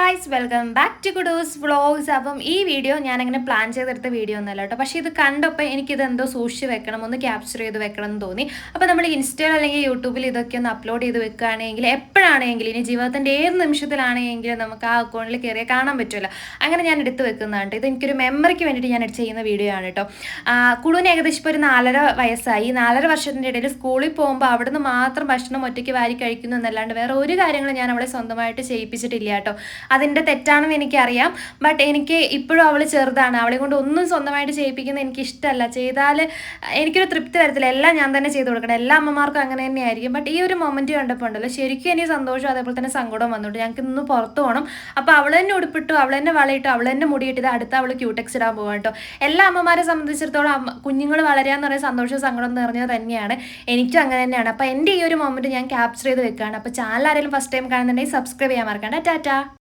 Guys, welcome back to kudos vlogs. അപ്പം ഈ video ഞാൻ അങ്ങനെ പ്ലാൻ ചെയ്തെടുത്ത വീഡിയോ ഒന്നല്ല കേട്ടോ. പക്ഷേ ഇത് കണ്ടപ്പോൾ എനിക്കിത് എന്തോ സൂക്ഷിച്ച് വെക്കണം, ഒന്ന് ക്യാപ്ചർ ചെയ്ത് വെക്കണം എന്ന് തോന്നി. അപ്പോൾ നമ്മൾ ഇൻസ്റ്റയിൽ അല്ലെങ്കിൽ യൂട്യൂബിൽ ഇതൊക്കെ ഒന്ന് അപ്ലോഡ് ചെയ്ത് വെക്കുകയാണെങ്കിൽ എപ്പോഴാണെങ്കിലും ഇനി ജീവിതത്തിൻ്റെ ഏത് നിമിഷത്തിലാണെങ്കിലും നമുക്ക് ആ അക്കൗണ്ടിൽ കയറിയാൽ കാണാൻ പറ്റുമല്ലോ. അങ്ങനെ ഞാൻ എടുത്ത് വെക്കുന്നതാണ്. ഇത് എനിക്കൊരു മെമ്മറിക്ക് വേണ്ടിയിട്ട് ഞാൻ ചെയ്യുന്ന വീഡിയോ ആണ് കേട്ടോ. കുടുവിന് ഏകദേശം ഇപ്പോൾ ഒരു 4.5 വയസ്സായി. 4.5 വർഷത്തിൻ്റെ ഇടയിൽ സ്കൂളിൽ പോകുമ്പോൾ അവിടുന്ന് മാത്രം ഭക്ഷണം ഒറ്റയ്ക്ക് വാരി കഴിക്കുന്നു എന്നല്ലാണ്ട് വേറെ ഒരു കാര്യങ്ങളും ഞാൻ അവളെ സ്വന്തമായിട്ട് ചെയ്യിപ്പിച്ചിട്ടില്ല കേട്ടോ. അതിൻ്റെ തെറ്റാണെന്ന് എനിക്കറിയാം. ബട്ട് എനിക്ക് ഇപ്പോഴും അവൾ ചെറുതാണ്. അവളെ കൊണ്ട് ഒന്നും സ്വന്തമായിട്ട് ചെയ്യിപ്പിക്കുന്നത് എനിക്ക് ഇഷ്ടമല്ല. ചെയ്താൽ എനിക്കൊരു തൃപ്തി വരത്തില്ല. എല്ലാം ഞാൻ തന്നെ ചെയ്ത് കൊടുക്കണം. എല്ലാ അമ്മമാർക്കും അങ്ങനെ തന്നെയായിരിക്കും. ബട്ട് ഈ ഒരു മൊമെൻറ്റ് കണ്ടപ്പോൾ ഉണ്ടല്ലോ, ശരിക്കും എനിക്ക് സന്തോഷം അതേപോലെ തന്നെ സങ്കടവും വന്നിട്ട് ഞങ്ങൾക്ക് ഇന്ന് പുറത്ത് പോകണം. അപ്പോൾ അവൾ തന്നെ ഉടുപ്പിട്ടു, അവൾ തന്നെ വളയിട്ടു, അവൾ തന്നെ മുടിയിട്ടത്, അടുത്ത അവൾ ക്യൂടെക്സ് ഇടാൻ പോകാം കേട്ടോ. എല്ലാ അമ്മമാരെ സംബന്ധിച്ചിടത്തോളം കുഞ്ഞുങ്ങൾ വളരാന്ന് പറയുന്ന സന്തോഷവും സങ്കടം നിറഞ്ഞത് തന്നെയാണ്. എനിക്കും അങ്ങനെ തന്നെയാണ്. അപ്പോൾ എൻ്റെ ഈ ഒരു മൊമെൻറ്റ് ഞാൻ ക്യാപ്ചർ ചെയ്ത് വെക്കുകയാണ്. അപ്പോൾ ചാനൽ ആരെങ്കിലും ഫസ്റ്റ് ടൈം കാണുന്നുണ്ടെങ്കിൽ സബ്സ്ക്രൈബ് ചെയ്യാൻ മറക്കണ്ട. ടാറ്റാ.